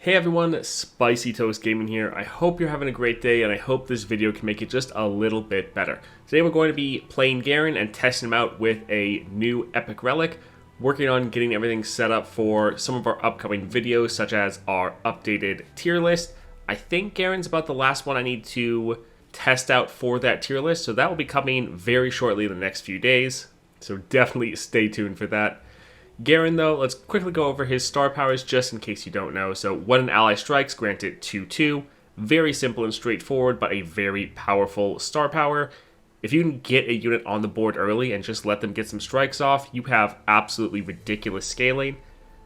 Hey everyone, Spicy Toast Gaming here. I hope you're having a great day and I hope this video can make it just a little bit better. Today we're going to be playing Garen and testing him out with a new epic relic, working on getting everything set up for some of our upcoming videos such as our updated tier list. I think Garen's about the last one I need to test out for that tier list, so that will be coming very shortly in the next few days, so definitely stay tuned for that. Garen, though, let's quickly go over his star powers just in case you don't know. So when an ally strikes, grant it 2/2. Very simple and straightforward, but a very powerful star power. If you can get a unit on the board early and just let them get some strikes off, you have absolutely ridiculous scaling.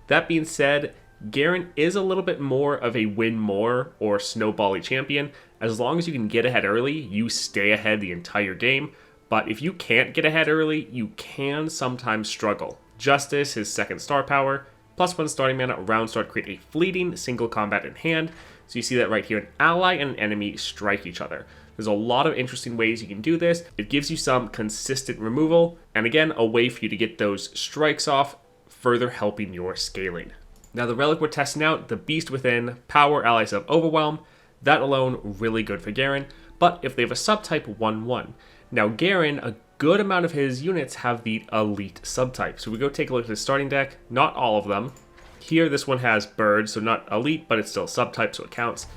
That being said, Garen is a little bit more of a win more or snowbally champion. As long as you can get ahead early, you stay ahead the entire game. But if you can't get ahead early, you can sometimes struggle. Justice, his second star power, +1 starting mana, round start, create a fleeting single combat in hand. So you see that right here, an ally and an enemy strike each other. There's a lot of interesting ways you can do this. It gives you some consistent removal, and again, a way for you to get those strikes off, further helping your scaling. Now the relic we're testing out, the Beast Within, power allies of Overwhelm, that alone really good for Garen, but if they have a subtype 1/1. Now Garen, a good amount of his units have the elite subtype. So we go take a look at his starting deck. Not all of them. Here, this one has bird, so not elite, but it's still subtype, so it counts.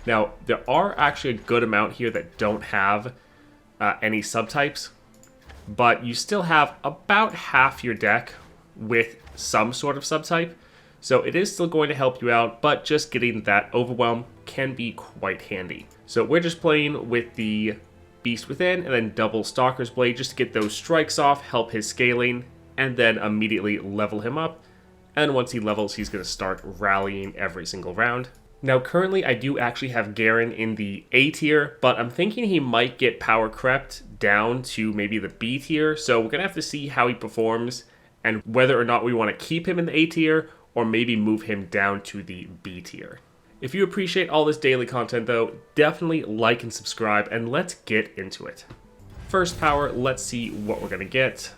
Now, there are actually a good amount here that don't have any subtypes, but you still have about half your deck with some sort of subtype. So it is still going to help you out, but just getting that overwhelm can be quite handy. So we're just playing with the Beast Within, and then double Stalker's Blade just to get those strikes off, help his scaling, and then immediately level him up. And once he levels, he's going to start rallying every single round. Now currently I do actually have Garen in the A tier, but I'm thinking he might get power crept down to maybe the B tier, so we're going to have to see how he performs and whether or not we want to keep him in the A tier or maybe move him down to the B tier. If you appreciate all this daily content though, definitely like and subscribe, and let's get into it. First power, let's see what we're going to get.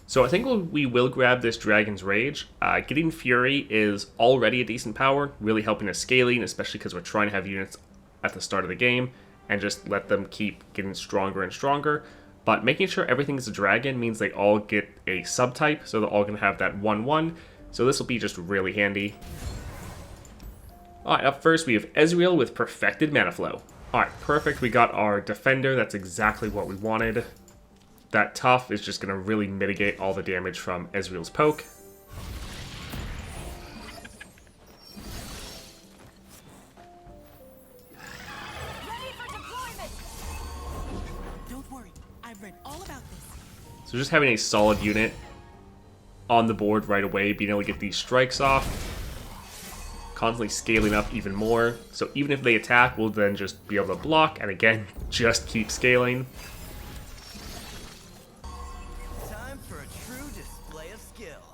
So I think we will grab this Dragon's Rage. Getting Fury is already a decent power, really helping us scaling, especially because we're trying to have units at the start of the game and just let them keep getting stronger and stronger. But making sure everything's a dragon means they all get a subtype, so they're all going to have that 1/1. So this will be just really handy. Alright, up first we have Ezreal with Perfected Mana Flow. Alright, perfect. We got our Defender. That's exactly what we wanted. That Tough is just going to really mitigate all the damage from Ezreal's poke. Ready for deployment. Don't worry, I've read all about this. So just having a solid unit on the board right away, being able to get these strikes off. Constantly scaling up even more, so even if they attack, we'll then just be able to block, and again, just keep scaling. Time for a true display of skill.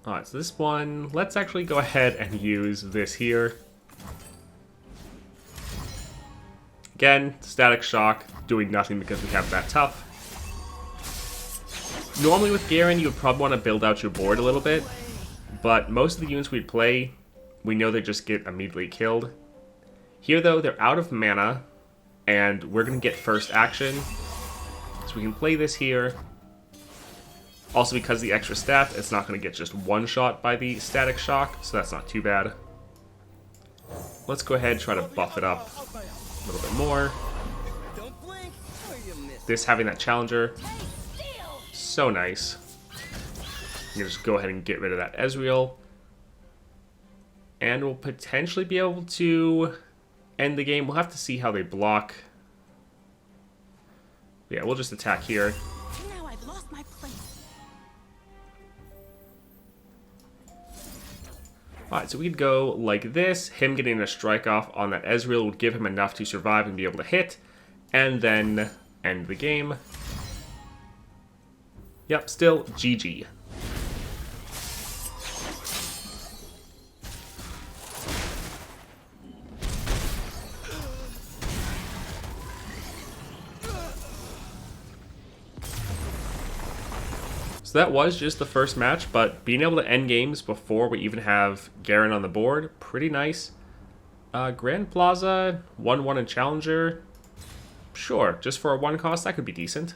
Alright, so this one, let's actually go ahead and use this here. Again, Static Shock, doing nothing because we have that Tough. Normally with Garen, you would probably want to build out your board a little bit, but most of the units we'd play, we know they just get immediately killed. Here though, they're out of mana, and we're going to get first action. So we can play this here. Also because of the extra stat, it's not going to get just one shot by the Static Shock, so that's not too bad. Let's go ahead and try to buff it up a little bit more. Don't blink or you miss. This having that Challenger, so nice. You can just go ahead and get rid of that Ezreal. And we'll potentially be able to end the game. We'll have to see how they block. Yeah, we'll just attack here. Now I've lost my place. Alright, so we could go like this. Him getting a strike off on that Ezreal would give him enough to survive and be able to hit. And then end the game. Yep, still GG. So that was just the first match, but being able to end games before we even have Garen on the board, pretty nice. Grand Plaza, 1-1 in Challenger. Sure, just for a 1 cost, that could be decent.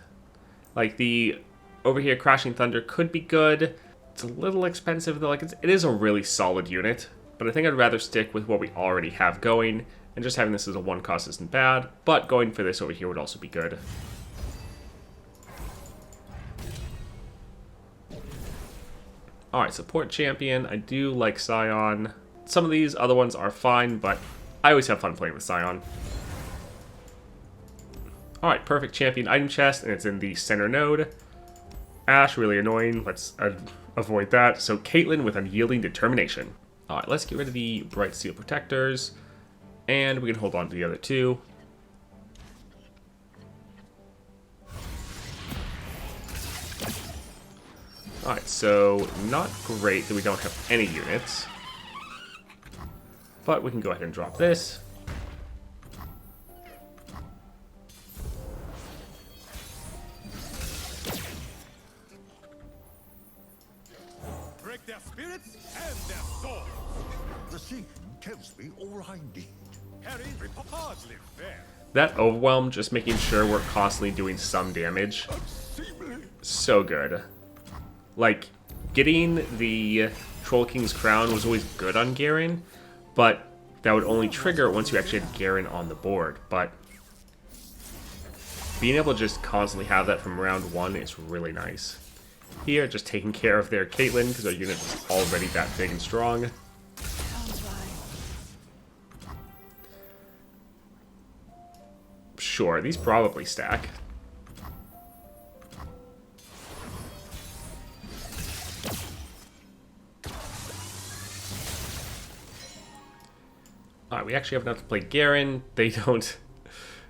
Like, the over here Crashing Thunder could be good. It's a little expensive, though. Like, it is a really solid unit, but I think I'd rather stick with what we already have going, and just having this as a 1 cost isn't bad, but going for this over here would also be good. Alright, support champion. I do like Sion. Some of these other ones are fine, but I always have fun playing with Sion. Alright, perfect champion item chest, and it's in the center node. Ashe, really annoying. Let's avoid that. So Caitlyn with Unyielding Determination. Alright, let's get rid of the Bright Steel Protectors, and we can hold on to the other 2. Alright, so not great that we don't have any units. But we can go ahead and drop this. Break their spirits and their souls. The scene tells me all I need. Harry, hardly fair. That Overwhelm, just making sure we're constantly doing some damage. So good. Like, getting the Troll King's Crown was always good on Garen, but that would only trigger once you actually had Garen on the board. But being able to just constantly have that from round 1 is really nice. Here, just taking care of their Caitlyn, because our unit is already that big and strong. Sure, these probably stack. Alright, we actually have enough to play Garen. They don't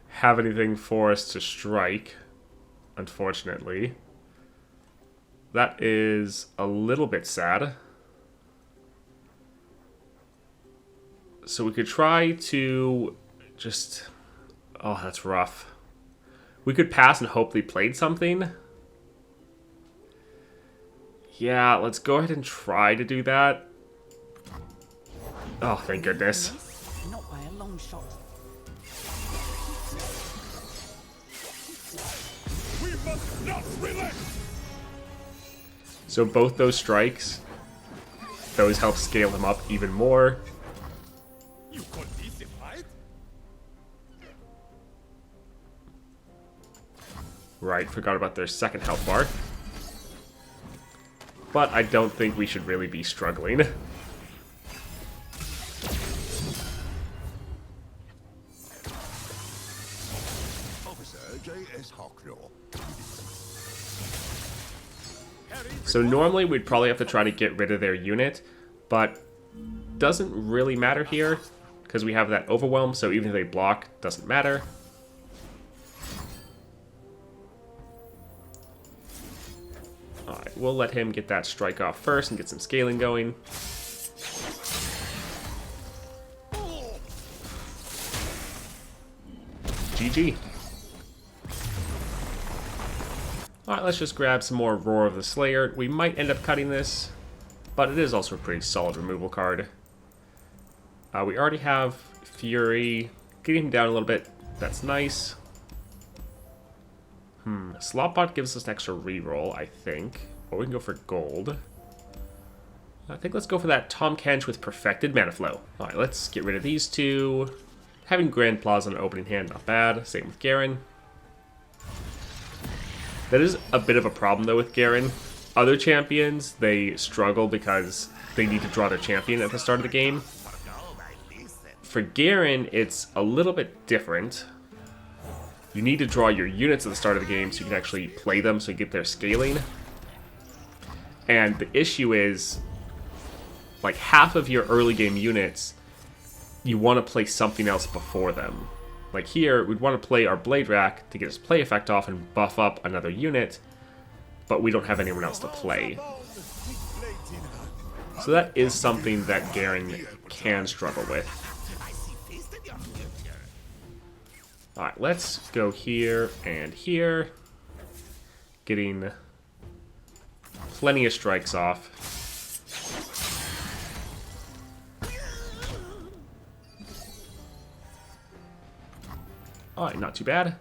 have anything for us to strike, unfortunately. That is a little bit sad. So we could try to just... Oh, that's rough. We could pass and hope they played something. Yeah, let's go ahead and try to do that. Oh, thank goodness. Not by a long shot. We must not relent. So both those strikes, those help scale them up even more. You call this a fight? Right, forgot about their second health bar. But I don't think we should really be struggling. Officer J.S. Hawklaw. So normally we'd probably have to try to get rid of their unit, but doesn't really matter here because we have that overwhelm, so even if they block, doesn't matter. Alright, we'll let him get that strike off first and get some scaling going. GG. Alright, let's just grab some more Roar of the Slayer. We might end up cutting this, but it is also a pretty solid removal card. We already have Fury. Getting him down a little bit, that's nice. Slotbot gives us an extra reroll, I think. Or we can go for gold. I think let's go for that Tahm Kench with Perfected Mana Flow. Alright, let's get rid of these 2. Having Grand Plaza on an opening hand, not bad. Same with Garen. That is a bit of a problem, though, with Garen. Other champions, they struggle because they need to draw their champion at the start of the game. For Garen, it's a little bit different. You need to draw your units at the start of the game so you can actually play them, so you get their scaling. And the issue is, like, half of your early game units, you want to play something else before them. Like here, we'd want to play our Blade Rack to get his play effect off and buff up another unit, but we don't have anyone else to play. So that is something that Garen can struggle with. Alright, let's go here and here. Getting plenty of strikes off. Alright, not too bad.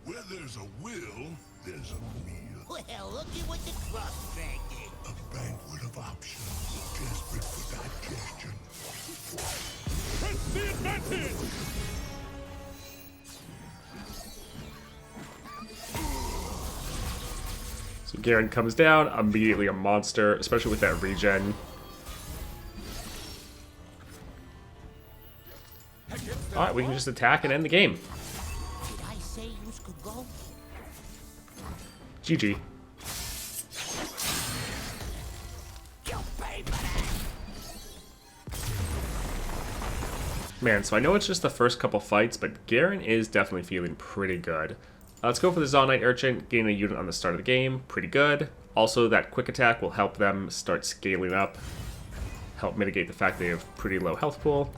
Where there's a will, there's a meal. Well, looky what the cross did. A banquet of options, desperate for digestion. Press the advantage! So Garen comes down, immediately a monster, especially with that regen. Alright, we can just attack and end the game. Did I say you could go? GG. You pay for that. Man, so I know it's just the first couple fights, but Garen is definitely feeling pretty good. Let's go for the Zonite Urchin, getting a unit on the start of the game, pretty good. Also, that quick attack will help them start scaling up, help mitigate the fact they have pretty low health pool.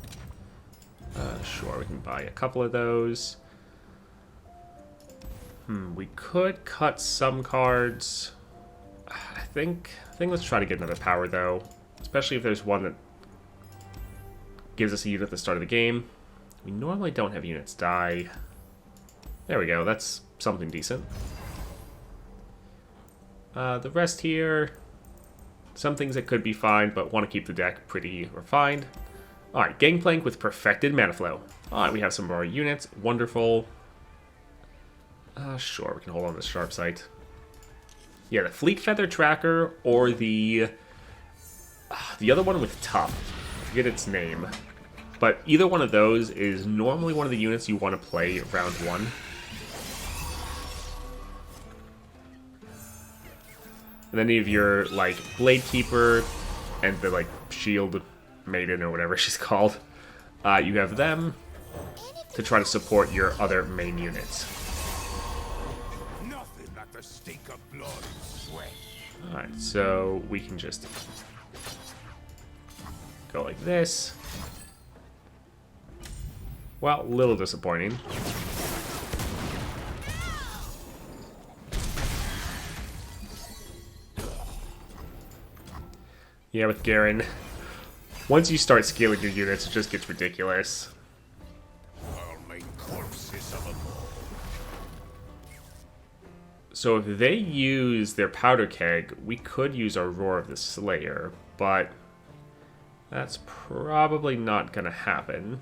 Sure, we can buy a couple of those. We could cut some cards. I think let's try to get another power though, especially if there's one that gives us a unit at the start of the game. We normally don't have units die. There we go, that's something decent. The rest here, some things that could be fine, but want to keep the deck pretty refined. Alright, Gangplank with Perfected Mana Flow. Alright, we have some more units. Wonderful. Sure, we can hold on to the Sharp Sight. Yeah, the Fleet Feather Tracker or the other one with Top. I forget its name. But either one of those is normally one of the units you want to play round 1. And then you have your, like, Blade Keeper and the, like, Shield Maiden or whatever she's called. You have them to try to support your other main units. Nothing like the stink of blood and sweat. Alright, so we can just go like this. Well, a little disappointing. Yeah, with Garen, once you start scaling your units, it just gets ridiculous. I'll make corpses of them all. So if they use their Powder Keg, we could use our Roar of the Slayer, but that's probably not going to happen.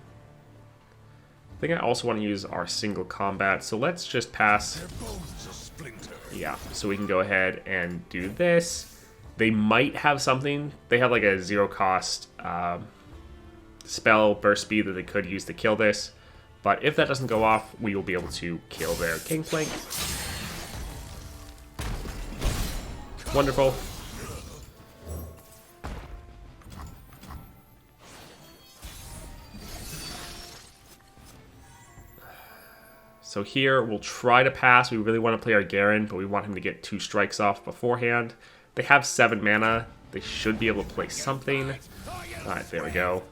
I think I also want to use our single combat, so let's just pass. Their bones are splintered. Yeah, so we can go ahead and do this. They might have something. They have like a 0-cost spell burst speed that they could use to kill this. But if that doesn't go off, we will be able to kill their Kingpin. Wonderful. So here, we'll try to pass. We really want to play our Garen, but we want him to get 2 strikes off beforehand. They have 7 mana. They should be able to play something. Alright, there we go.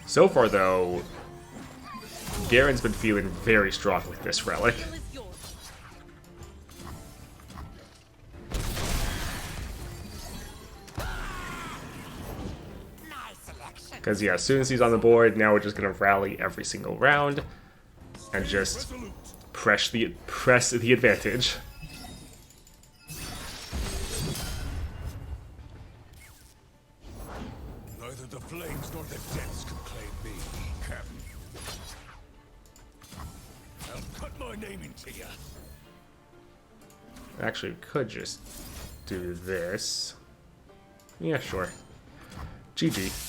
So far, though, Garen's been feeling very strong with this relic. Because, yeah, as soon as he's on the board, now we're just going to rally every single round and just press the advantage. Neither the flames nor the depths can claim me, Captain. I'll cut my name into you. Actually, we could just do this. Yeah, sure. GG.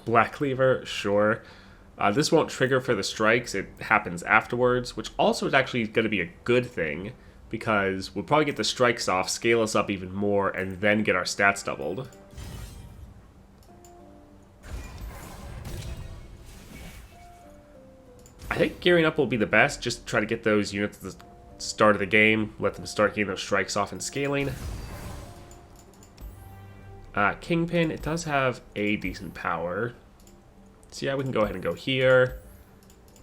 Black Cleaver, sure. This won't trigger for the strikes, it happens afterwards, which also is actually going to be a good thing, because we'll probably get the strikes off, scale us up even more, and then get our stats doubled. I think gearing up will be the best. Just try to get those units at the start of the game. Let them start getting those strikes off and scaling. Kingpin, it does have a decent power. So yeah, we can go ahead and go here.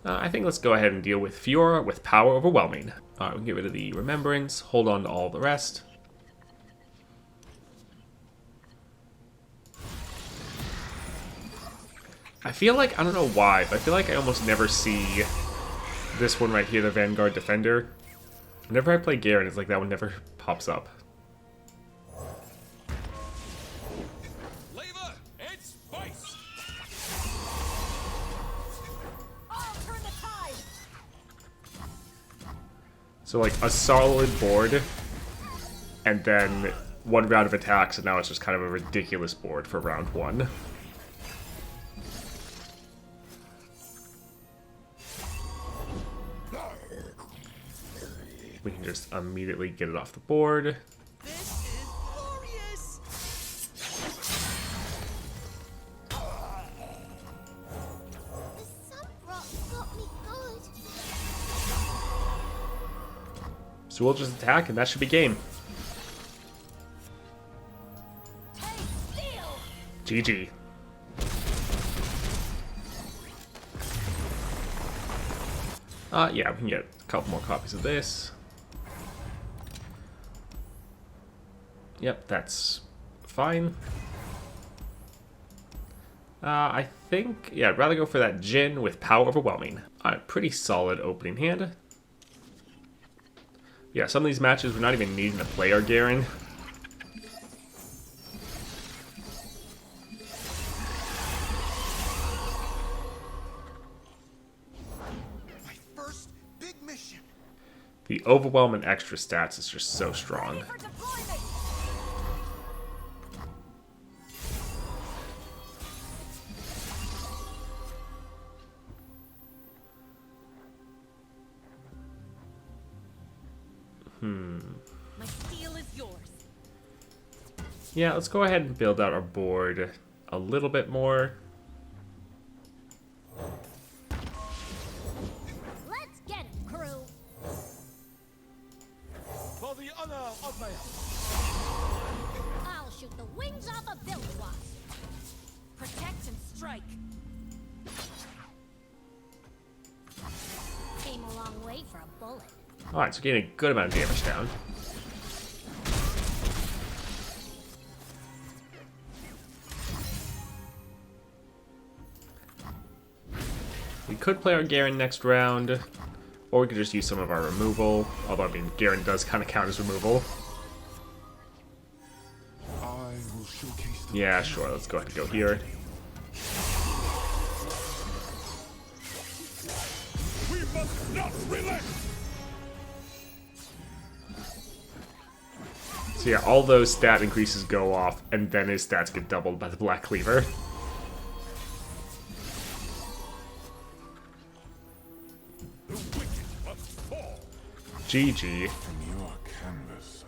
I think let's go ahead and deal with Fiora with power overwhelming. Alright, we can get rid of the remembrance, hold on to all the rest. I feel like, I don't know why, but I feel like I almost never see this one right here, the Vanguard Defender. Whenever I play Garen, it's like that one never pops up. Flavor and spice. I'll turn the tide. So like a solid board, and then one round of attacks, and now it's just kind of a ridiculous board for round one. We can just immediately get it off the board. This is glorious. The sunbrock got me good. So we'll just attack, and that should be game. Hey, steal! GG. Yeah, we can get a couple more copies of this. Yep, that's fine. I think, yeah, I'd rather go for that Jhin with power overwhelming. Alright, pretty solid opening hand. Yeah, some of these matches we're not even needing to play our Garen. My first big mission. The overwhelm and extra stats is just so strong. For deployment! My steel is yours. Yeah, let's go ahead and build out our board a little bit more. Let's get it, crew. For the honor of my house. I'll shoot the wings off a billy wasp. Protect and strike. Came a long way for a bullet. Alright, so getting a good amount of damage down. We could play our Garen next round, or we could just use some of our removal. Although, I mean, Garen does kind of count as removal. I will showcase the Yeah, sure, let's go ahead and go here. We must not relent. So yeah, all those stat increases go off, and then his stats get doubled by the Black Cleaver. The wicked must fall. GG. from your canvas.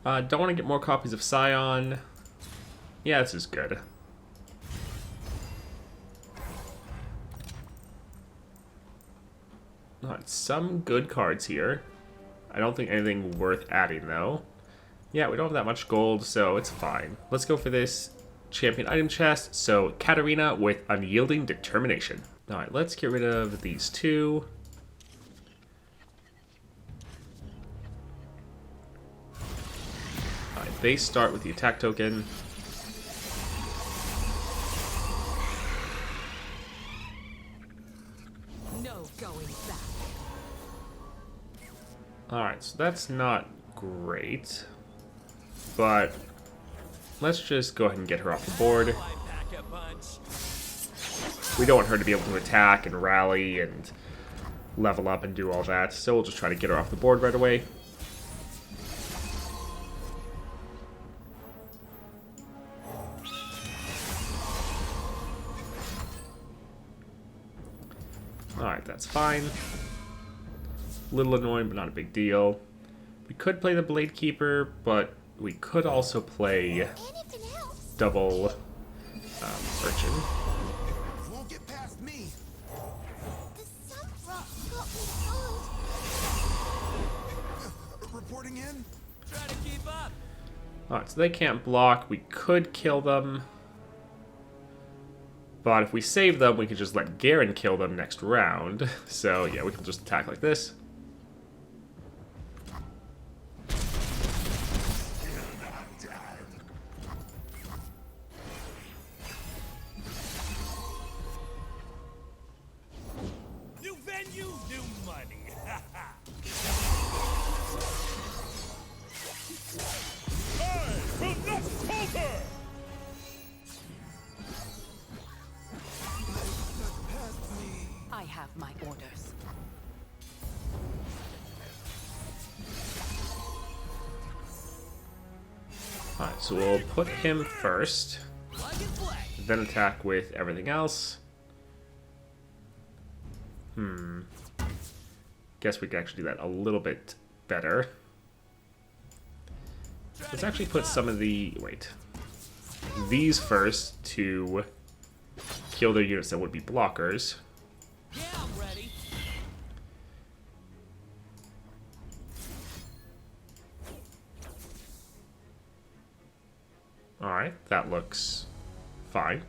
Don't want to get more copies of Scion. Yeah, this is good. Alright, some good cards here. I don't think anything worth adding, though. Yeah, we don't have that much gold, so it's fine. Let's go for this champion item chest. So, Katarrina with Unyielding Determination. Alright, let's get rid of these two. Alright, they start with the attack token. No going back. Alright, so that's not great. But let's just go ahead and get her off the board. I pack a punch. We don't want her to be able to attack and rally and level up and do all that, so we'll just try to get her off the board right away. Alright, that's fine. Little annoying, but not a big deal. We could play the Blade Keeper, but we could also play Anything else? double Searching. Won't get past me. The sunrock got me fooled. Reporting in. Try to keep up. Alright, so they can't block. We could kill them. But if we save them, we could just let Garen kill them next round. So yeah, we can just attack like this. New venue, new money. I will not falter! I have my orders. Alright, so we'll put him first. Plug and play. Then attack with everything else. Guess we can actually do that a little bit better. Let's actually put some of the... wait. These first to kill their units that would be blockers. Yeah, I'm ready. Alright, that looks fine.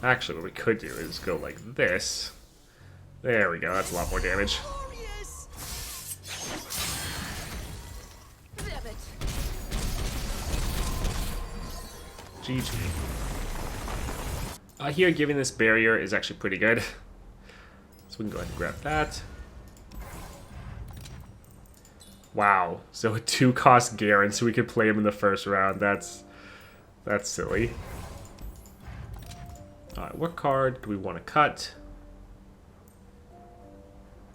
Actually, what we could do is go like this. There we go, that's a lot more damage. Glorious. Damn it. GG. Here, giving this barrier is actually pretty good. So we can go ahead and grab that. Wow, so a 2-cost Garen, so we could play him in the first round. That's silly. Alright, what card do we want to cut?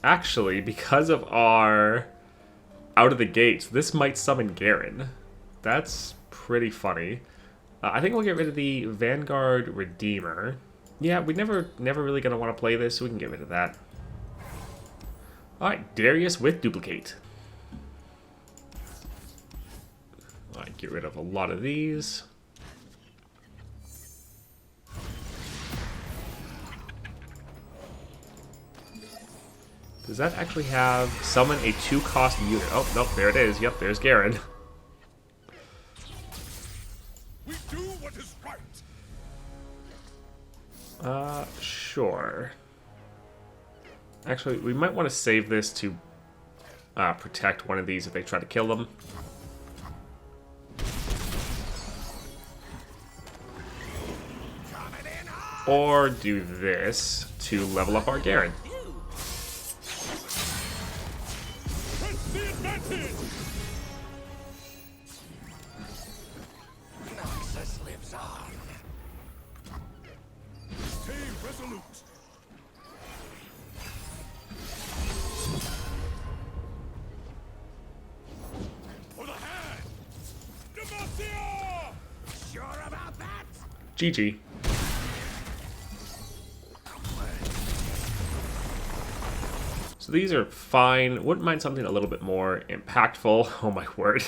Actually, because of our out of the gates, this might summon Garen. That's pretty funny. I think we'll get rid of the Vanguard Redeemer. Yeah, we never really gonna want to play this, so we can get rid of that. Alright, Darius with Duplicate. Alright, get rid of a lot of these. Does that actually have summon a 2-cost unit? Oh, nope, there it is. Yep, there's Garen. We do what is right. Sure. Actually, we might want to save this to protect one of these if they try to kill them. Or do this to level up our Garen. Press the advantage. Access lives on. Stay resolute. For the hand. Demacia! Sure about that? GG. So these are fine. Wouldn't mind something a little bit more impactful. Oh my word.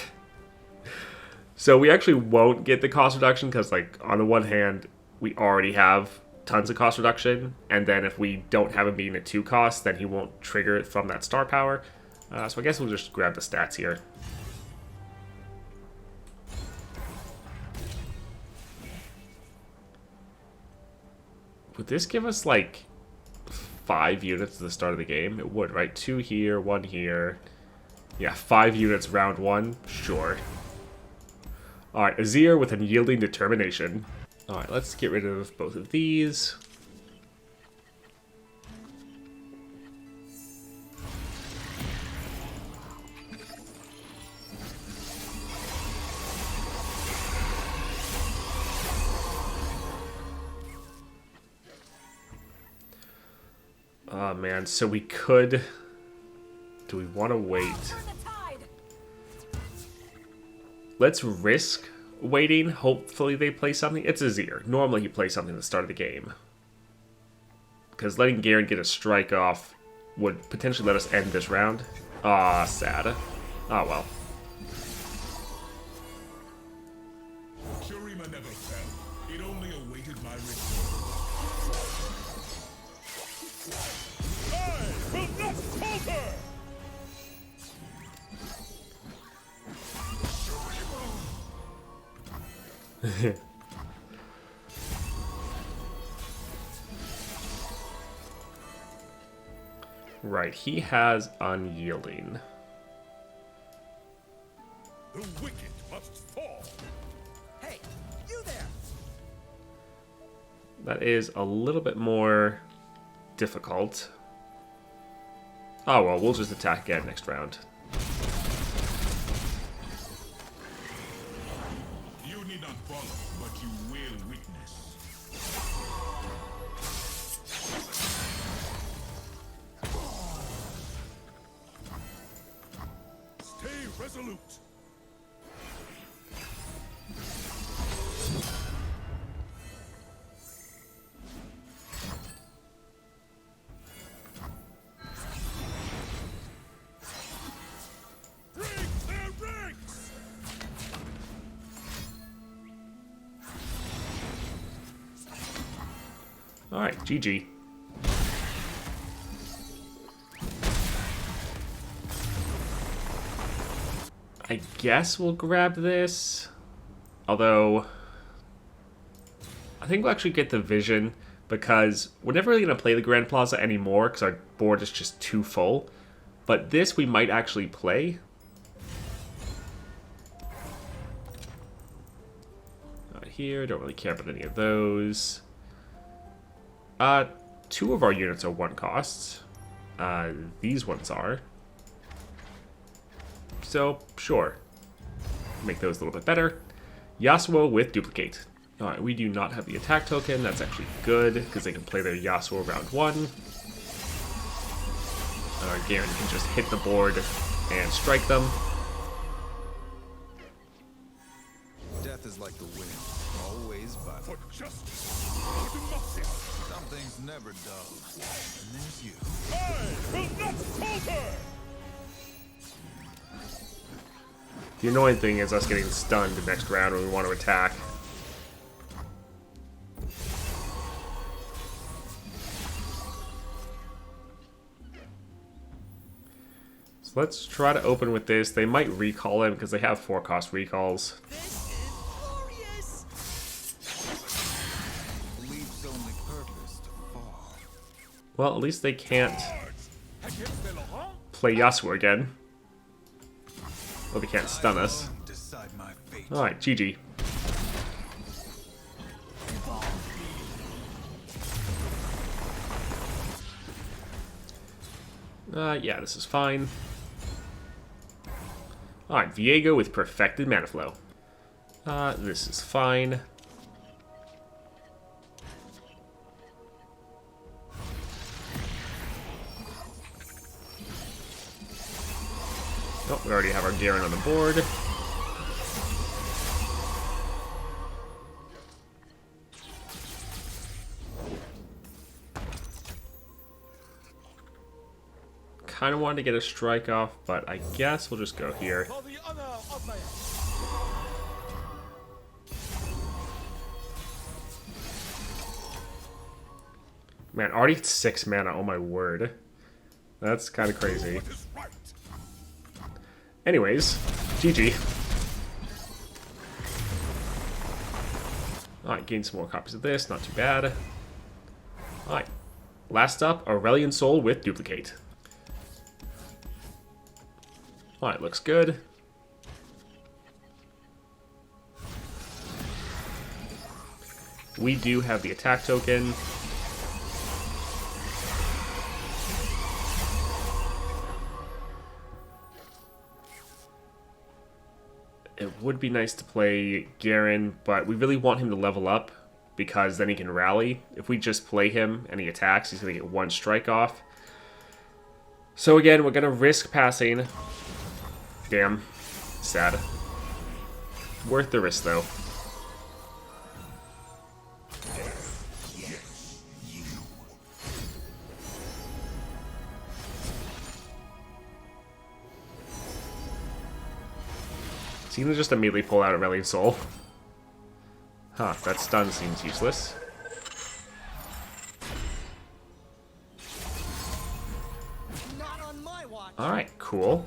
So we actually won't get the cost reduction because, like, on the one hand, we already have tons of cost reduction. And then if we don't have him being a 2-cost, then he won't trigger it from that star power. So I guess we'll just grab the stats here. Would this give us, like, 5 units at the start of the game? It would, right? 2 here, 1 here. Yeah, 5 units round 1. Sure. Alright, Azir with unyielding determination. Alright, let's get rid of both of these. Oh man, so we could... Do we want to wait? Turn the tide. Let's risk waiting. Hopefully they play something. It's Azir. Normally he plays something at the start of the game. Because letting Garen get a strike off would potentially let us end this round. Ah, sad. Ah, well. Shurima never fell. Right, he has Unyielding. The wicked must fall. Hey, you there! That is a little bit more difficult. Oh well, we'll just attack again next round. You need not follow, but you will witness. Stay resolute. Break their ranks. Alright, GG. I guess we'll grab this. Although, I think we'll actually get the Vision, because we're never really going to play the Grand Plaza anymore, because our board is just too full. But this we might actually play. Not here, don't really care about any of those. Two of our units are 1 costs. These ones are. So, sure. Make those a little bit better. Yasuo with Duplicate. Alright, we do not have the attack token. That's actually good, because they can play their Yasuo round 1. Garen can just hit the board and strike them. Death is like the wind, always violent. For justice, for democracy. Some things never dull. And there's you. I will not falter. The annoying thing is us getting stunned the next round when we want to attack. So let's try to open with this. They might recall him because they have 4-cost recalls. This is glorious! Belief's only purpose to fall. Well, at least they can't Against the Laurent? play Yasuo again. Well, they can't stun us. Alone decide my fate. Alright, GG. Yeah, this is fine. Alright, Viego with Perfected Mana Flow. This is fine. Oh, we already have our Garen on the board. Kind of wanted to get a strike off, but I guess we'll just go here. For the honor of my Man, already at 6 mana, oh my word. That's kind of crazy. What is right? Anyways, GG. Alright, gain some more copies of this, not too bad. Alright, last up, Aurelion Sol with Duplicate. Alright, looks good. We do have the attack token. It would be nice to play Garen, but we really want him to level up because then he can rally. If we just play him and he attacks, he's going to get 1 strike off. So again, we're going to risk passing. Damn. Sad. Worth the risk, though. Is he gonna just immediately pull out Aurelion Sol? Huh, that stun seems useless. Not on my watch! Alright, cool.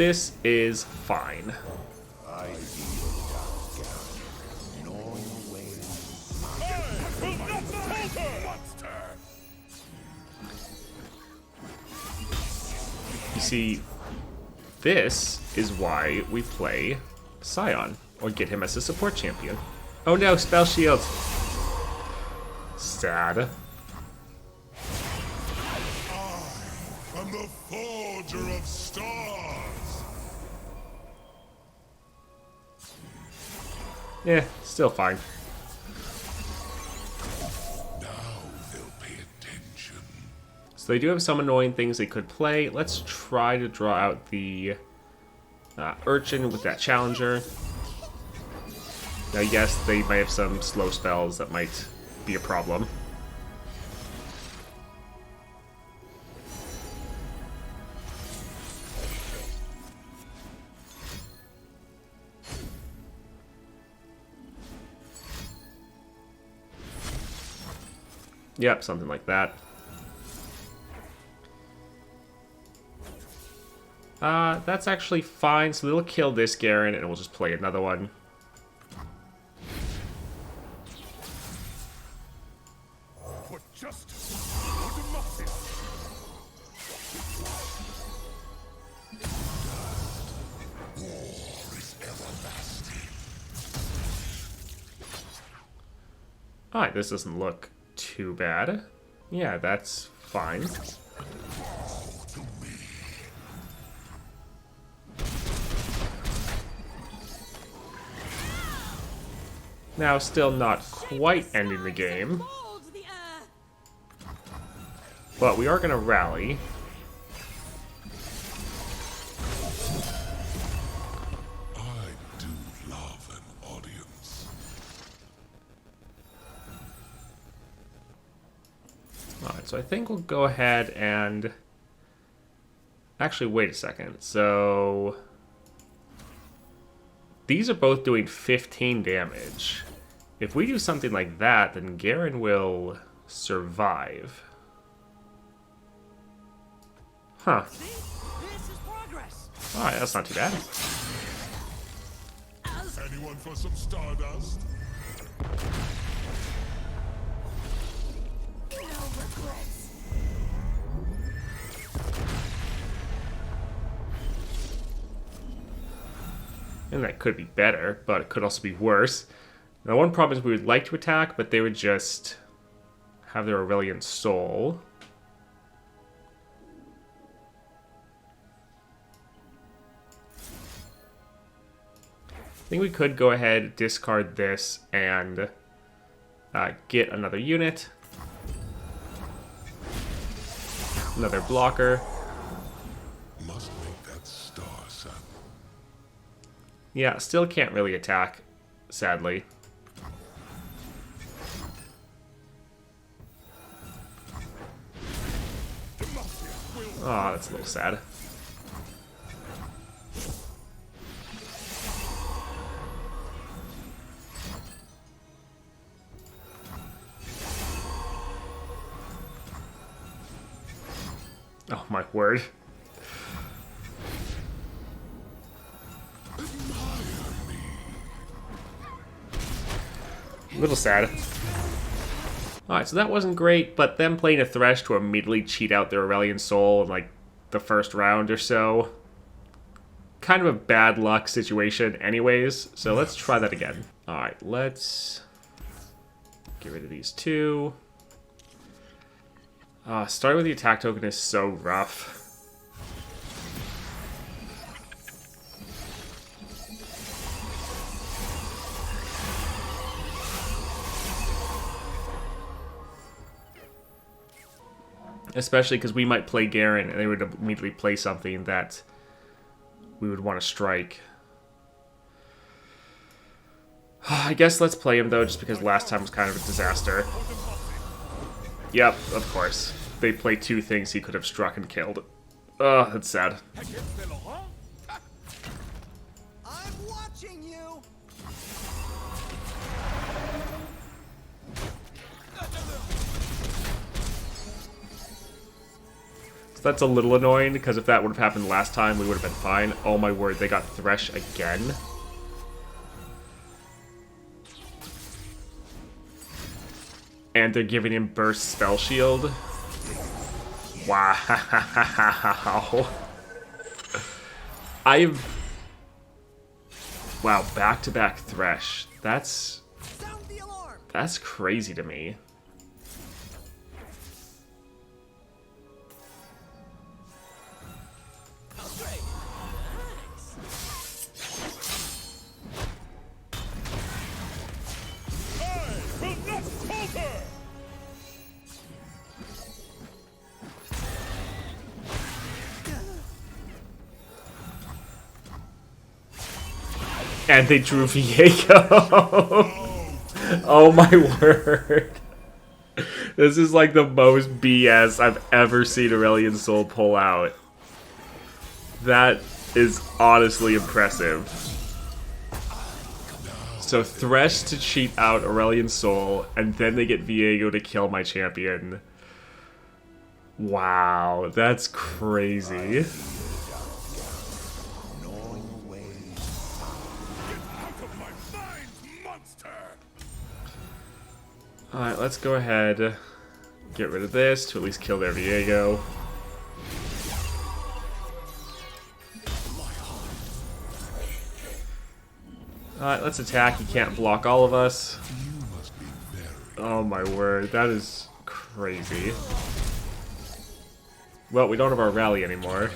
this is fine. You see, this is why we play Scion, or get him as a support champion. Oh no, spell shield. Sad. I'm the forger of stars. Yeah, still fine. Now they'll pay attention. So they do have some annoying things they could play. Let's try to draw out the Urchin with that Challenger. Now, yes, they might have some slow spells that might be a problem. Yep, something like that. That's actually fine. So they'll kill this Garen, and we'll just play another one. For justice, for democracy. War is everlasting. Alright, this doesn't look too bad. Yeah, that's fine. Now, still not quite ending the game, Hold the earth. but we are going to rally. I do love an audience. Alright, so I think we'll go ahead and... Actually, wait a second. So... These are both doing 15 damage. If we do something like that, then Garen will survive. Huh. See? This is progress. Alright, that's not too bad. Anyone for some stardust? No regrets. And that could be better, but it could also be worse. Now, one problem is we would like to attack, but they would just have their Aurelion Sol. I think we could go ahead, discard this, and get another unit. Another blocker. Must make that star sun. Yeah, still can't really attack, sadly. Oh, that's a little sad. Oh my word. A little sad. Alright, so that wasn't great, but them playing a Thresh to immediately cheat out their Aurelion Sol in like the first round or so. Kind of a bad luck situation anyways, so let's try that again. Alright, let's get rid of these two. Starting with the attack token is so rough. Especially because we might play Garen and they would immediately play something that we would want to strike. I guess let's play him though, just because last time was kind of a disaster. Yep, of course. They played two things he could have struck and killed. Ugh, that's sad. I'm watching you. So that's a little annoying, because if that would have happened last time, we would have been fine. Oh my word, they got Thresh again. And they're giving him Burst Spell Shield. Wow. Wow, back-to-back Thresh. That's crazy to me. And they drew Viego. Oh my word. This is like the most BS I've ever seen Aurelion Sol pull out. That is honestly impressive. So Thresh to cheat out Aurelion Sol, and then they get Viego to kill my champion. Wow, that's crazy. Alright, let's go ahead, get rid of this to at least kill their Viego. Alright, let's attack. He can't block all of us. Oh my word, that is crazy. Well, we don't have our rally anymore.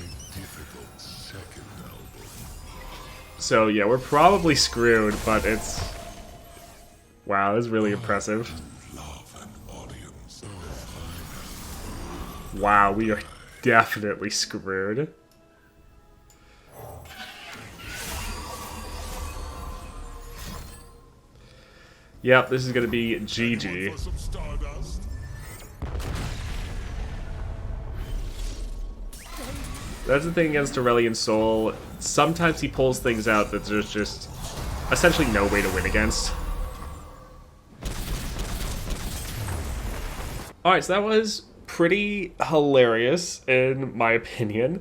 So yeah, we're probably screwed, but it's... Wow, that's really impressive. Wow, we are definitely screwed. Yep, this is gonna be GG. That's the thing against Aurelion Sol. Sometimes he pulls things out that there's just essentially no way to win against. Alright, so that was pretty hilarious, in my opinion.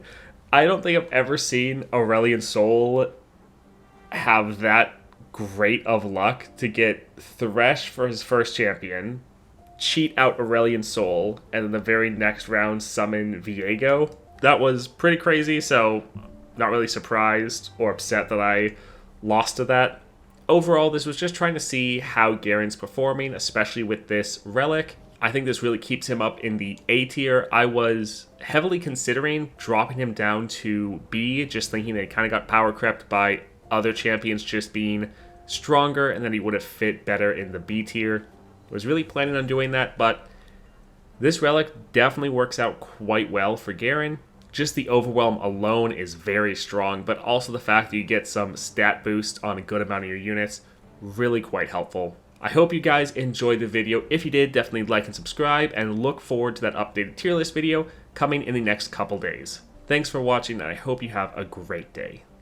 I don't think I've ever seen Aurelion Sol have that great of luck to get Thresh for his first champion, cheat out Aurelion Sol, and then the very next round summon Viego. That was pretty crazy, so not really surprised or upset that I lost to that. Overall, this was just trying to see how Garen's performing, especially with this relic. I think this really keeps him up in the A tier. I was heavily considering dropping him down to B, just thinking they kind of got power crept by other champions just being stronger, and then he would have fit better in the B tier. Was really planning on doing that, but this relic definitely works out quite well for Garen. Just the overwhelm alone is very strong, but also the fact that you get some stat boost on a good amount of your units, really quite helpful. I hope you guys enjoyed the video. If you did, definitely like and subscribe, and look forward to that updated tier list video coming in the next couple days. Thanks for watching, and I hope you have a great day.